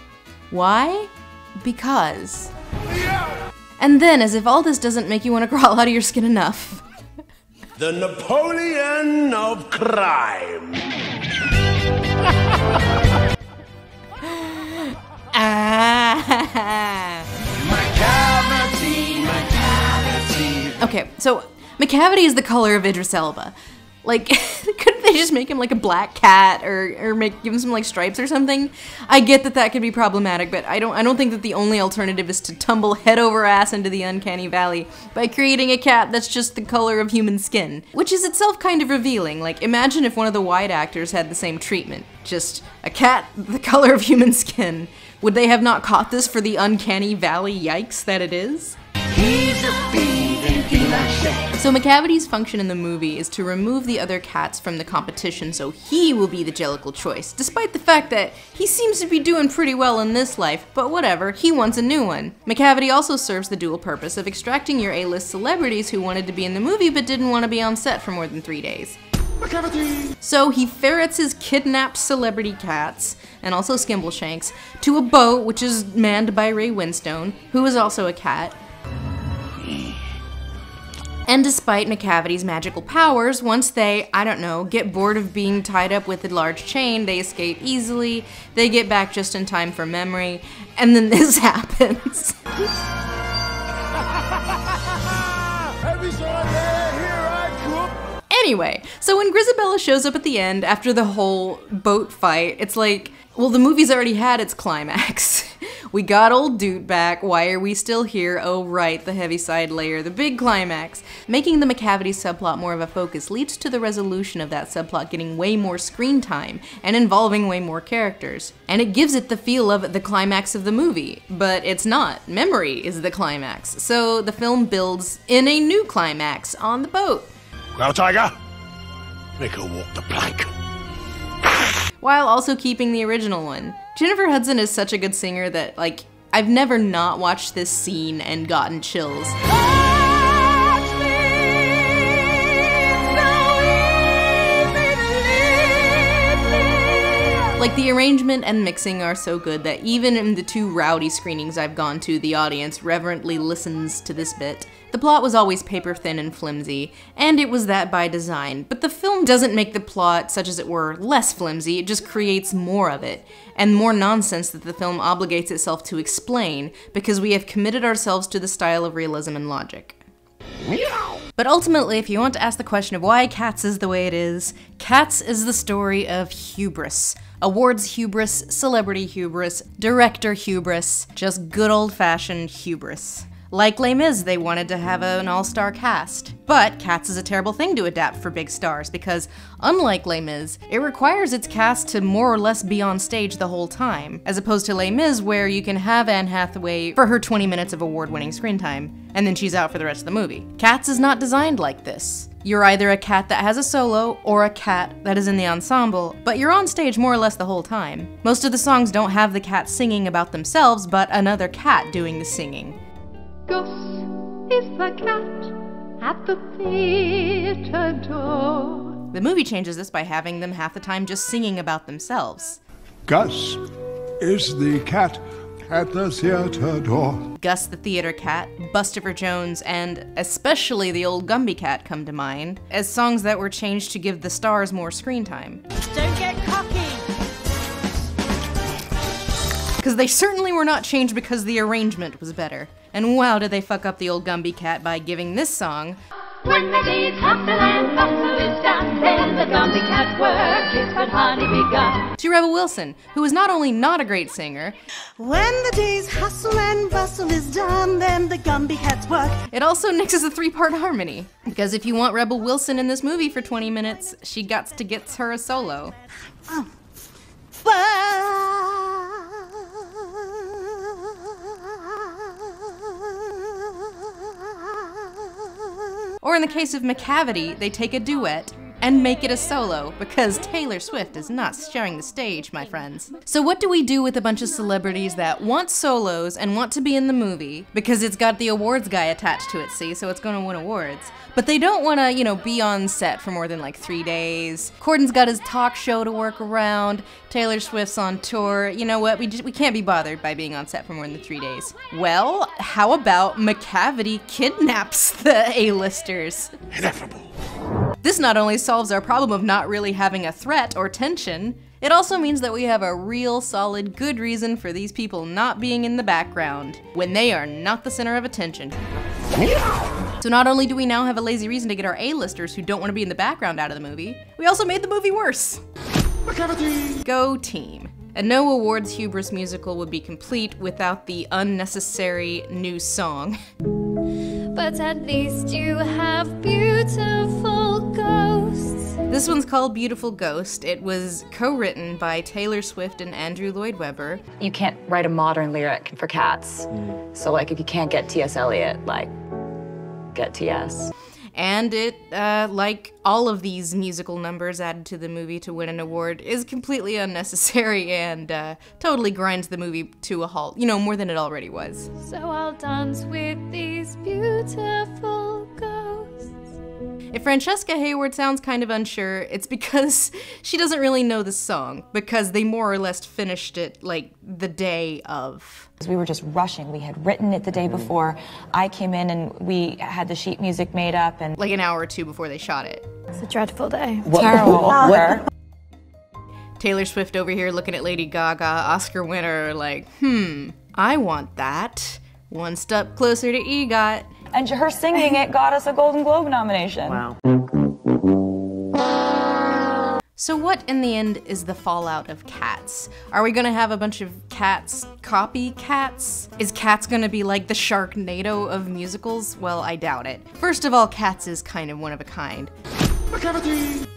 Why? Because. And then, as if all this doesn't make you want to crawl out of your skin enough. The Napoleon of crime. Okay, so Macavity is the color of Idris Elba. Like, couldn't they just make him like a black cat or give him some like stripes or something? I get that that could be problematic, but I don't think that the only alternative is to tumble head over ass into the uncanny valley by creating a cat that's just the color of human skin, which is itself kind of revealing. Like, imagine if one of the white actors had the same treatment, just a cat the color of human skin. Would they have not caught this for the uncanny valley yikes that it is? He's a fiend in peanut shape. So Macavity's function in the movie is to remove the other cats from the competition so he will be the Jellicle choice, despite the fact that he seems to be doing pretty well in this life, but whatever, he wants a new one. Macavity also serves the dual purpose of extracting your A-list celebrities who wanted to be in the movie but didn't want to be on set for more than 3 days. Macavity! So he ferrets his kidnapped celebrity cats, and also Skimbleshanks, to a boat which is manned by Ray Winstone, who is also a cat. And despite Macavity's magical powers, once they, I don't know, get bored of being tied up with a large chain, they escape easily, they get back just in time for memory, and then this happens. Anyway, so when Grizabella shows up at the end after the whole boat fight, it's like, well, the movie's already had its climax. We got old Dude back, why are we still here? Oh right, the Heaviside Layer, the big climax. Making the Macavity subplot more of a focus leads to the resolution of that subplot getting way more screen time and involving way more characters. And it gives it the feel of the climax of the movie, but it's not. Memory is the climax, so the film builds in a new climax on the boat. Growl, Tiger! Make her walk the plank. While also keeping the original one. Jennifer Hudson is such a good singer that, like, I've never not watched this scene and gotten chills. Like, the arrangement and mixing are so good that even in the 2 rowdy screenings I've gone to, the audience reverently listens to this bit. The plot was always paper thin and flimsy, and it was that by design, but the film doesn't make the plot, such as it were, less flimsy, it just creates more of it, and more nonsense that the film obligates itself to explain, because we have committed ourselves to the style of realism and logic. But ultimately, if you want to ask the question of why Cats is the way it is, Cats is the story of hubris. Awards hubris, celebrity hubris, director hubris, just good old-fashioned hubris. Like Les Mis, they wanted to have an all-star cast. But Cats is a terrible thing to adapt for big stars because, unlike Les Mis, it requires its cast to more or less be on stage the whole time, as opposed to Les Mis where you can have Anne Hathaway for her 20 minutes of award-winning screen time, and then she's out for the rest of the movie. Cats is not designed like this. You're either a cat that has a solo or a cat that is in the ensemble, but you're on stage more or less the whole time. Most of the songs don't have the cat singing about themselves, but another cat doing the singing. Gus is the cat at the theater door. The movie changes this by having them half the time just singing about themselves. Gus is the cat at the theater door. Gus the theater cat, Buster Jones, and especially the old Gumby cat come to mind as songs that were changed to give the stars more screen time. Don't get cocky. Because they certainly were not changed because the arrangement was better. And wow, did they fuck up the old Gumby cat by giving this song. When the day's hustle and bustle is done, then the Gumby cat's work is but hardly begun. To Rebel Wilson, who is not only not a great singer, when the day's hustle and bustle is done, then the Gumby cat's work. It also nixes a 3-part harmony. Because if you want Rebel Wilson in this movie for 20 minutes, she gots to get her a solo. Or in the case of Macavity, they take a duet and make it a solo, because Taylor Swift is not sharing the stage, my friends. So what do we do with a bunch of celebrities that want solos and want to be in the movie, because it's got the awards guy attached to it, see, so it's gonna win awards, but they don't wanna, you know, be on set for more than like 3 days. Corden's got his talk show to work around, Taylor Swift's on tour, you know what, we can't be bothered by being on set for more than 3 days. Well, how about Macavity kidnaps the A-listers? Ineffable. This not only solves our problem of not really having a threat or tension, it also means that we have a real solid good reason for these people not being in the background, when they are not the center of attention. So not only do we now have a lazy reason to get our A-listers who don't want to be in the background out of the movie, we also made the movie worse. Go team. A no awards hubris musical would be complete without the unnecessary new song. But at least you have beautiful ghosts. This one's called Beautiful Ghost. It was co-written by Taylor Swift and Andrew Lloyd Webber. You can't write a modern lyric for Cats. So like if you can't get T.S. Eliot, like get T.S. And it, like all of these musical numbers added to the movie to win an award, is completely unnecessary and totally grinds the movie to a halt, you know, more than it already was. So I'll dance with these beautiful ghosts. If Francesca Hayward sounds kind of unsure, it's because she doesn't really know the song, because they more or less finished it, like, the day of. We were just rushing. We had written it the day before. I came in and we had the sheet music made up and... like an hour or two before they shot it. It's a dreadful day. Terrible. Taylor Swift over here looking at Lady Gaga, Oscar winner, like, I want that. One step closer to EGOT. And her singing it got us a Golden Globe nomination. Wow. So what, in the end, is the fallout of Cats? Are we gonna have a bunch of Cats copy Cats? Is Cats gonna be like the Sharknado of musicals? Well, I doubt it. First of all, Cats is kind of one of a kind.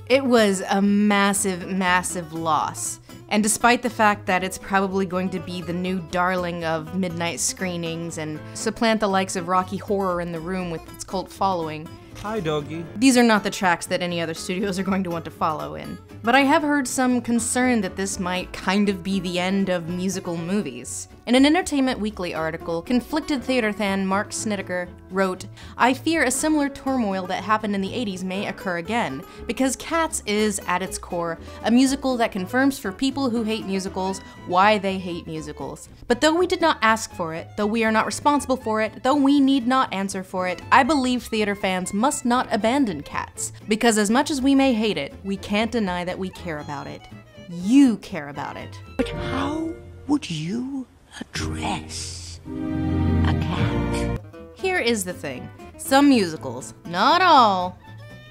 It was a massive, massive loss. And despite the fact that it's probably going to be the new darling of midnight screenings and supplant the likes of Rocky Horror in the Room with its cult following, hi, doggy. These are not the tracks that any other studios are going to want to follow in. But I have heard some concern that this might kind of be the end of musical movies. In an Entertainment Weekly article, conflicted theater fan Mark Snideker wrote, "I fear a similar turmoil that happened in the 80s may occur again, because Cats is, at its core, a musical that confirms for people who hate musicals why they hate musicals. But though we did not ask for it, though we are not responsible for it, though we need not answer for it, I believe theater fans must not abandon Cats, because as much as we may hate it, we can't deny that we care about it. You care about it." But how would you address a cat? Here is the thing. Some musicals, not all,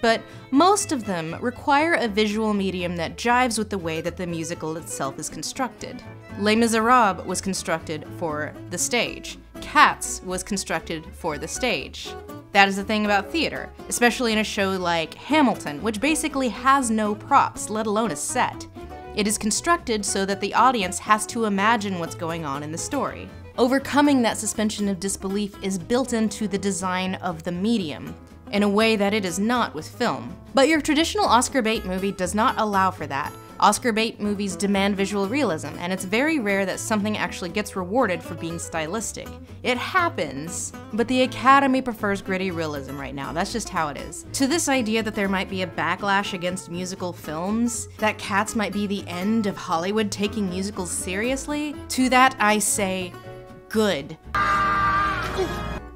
but most of them require a visual medium that jives with the way that the musical itself is constructed. Les Miserables was constructed for the stage. Cats was constructed for the stage. That is the thing about theater, especially in a show like Hamilton, which basically has no props, let alone a set. It is constructed so that the audience has to imagine what's going on in the story. Overcoming that suspension of disbelief is built into the design of the medium, in a way that it is not with film. But your traditional Oscar bait movie does not allow for that. Oscar bait movies demand visual realism, and it's very rare that something actually gets rewarded for being stylistic. It happens, but the Academy prefers gritty realism right now. That's just how it is. To this idea that there might be a backlash against musical films, that Cats might be the end of Hollywood taking musicals seriously, to that I say, good.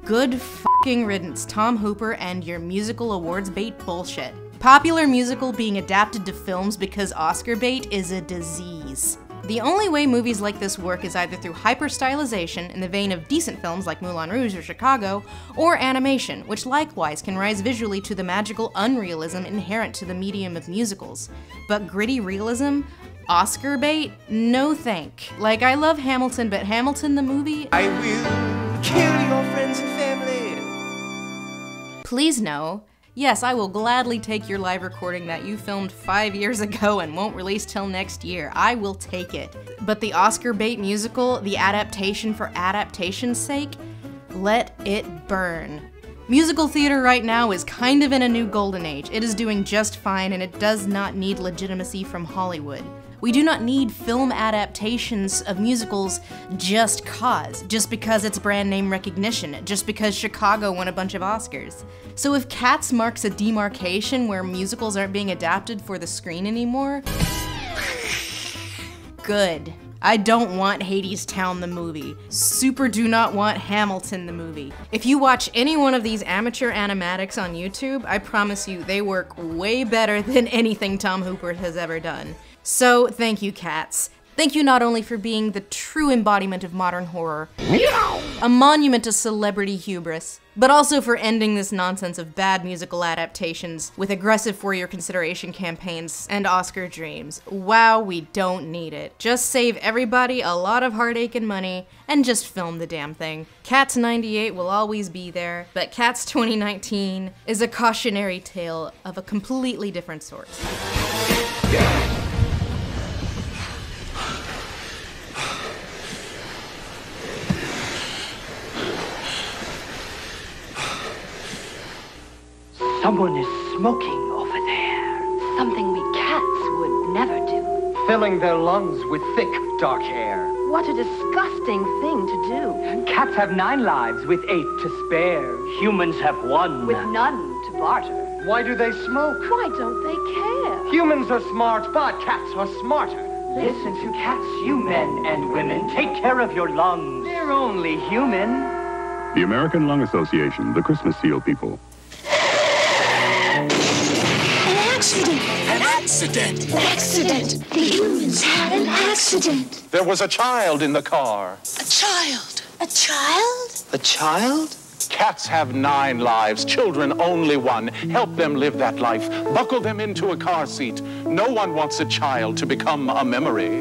Good f***ing riddance, Tom Hooper and your musical awards bait bullshit. Popular musical being adapted to films because Oscar bait is a disease. The only way movies like this work is either through hyper-stylization in the vein of decent films like Moulin Rouge or Chicago, or animation, which likewise can rise visually to the magical unrealism inherent to the medium of musicals. But gritty realism? Oscar bait? No thank. Like, I love Hamilton, but Hamilton the movie? I will kill your friends and family. Please no. Yes, I will gladly take your live recording that you filmed 5 years ago and won't release till next year. I will take it. But the Oscar bait musical, the adaptation for adaptation's sake, let it burn. Musical theater right now is kind of in a new golden age. It is doing just fine, and it does not need legitimacy from Hollywood. We do not need film adaptations of musicals just because it's brand name recognition, just because Chicago won a bunch of Oscars. So if Cats marks a demarcation where musicals aren't being adapted for the screen anymore, good. I don't want Hadestown the movie. Super do not want Hamilton the movie. If you watch any one of these amateur animatics on YouTube, I promise you they work way better than anything Tom Hooper has ever done. So thank you, Cats. Thank you not only for being the true embodiment of modern horror, a monument to celebrity hubris, but also for ending this nonsense of bad musical adaptations with aggressive for your consideration campaigns and Oscar dreams. Wow, we don't need it. Just save everybody a lot of heartache and money and just film the damn thing. Cats 98 will always be there, but Cats 2019 is a cautionary tale of a completely different sort. Someone is smoking over there. Something we cats would never do. Filling their lungs with thick, dark hair. What a disgusting thing to do. Cats have 9 lives with 8 to spare. Humans have 1. With none to barter. Why do they smoke? Why don't they care? Humans are smart, but cats are smarter. Listen to cats, you men and women. Take care of your lungs. They're only human. The American Lung Association, the Christmas Seal people. An accident! An accident! The humans had an accident! There was a child in the car. A child? A child? A child? Cats have 9 lives, children only 1. Help them live that life. Buckle them into a car seat. No one wants a child to become a memory.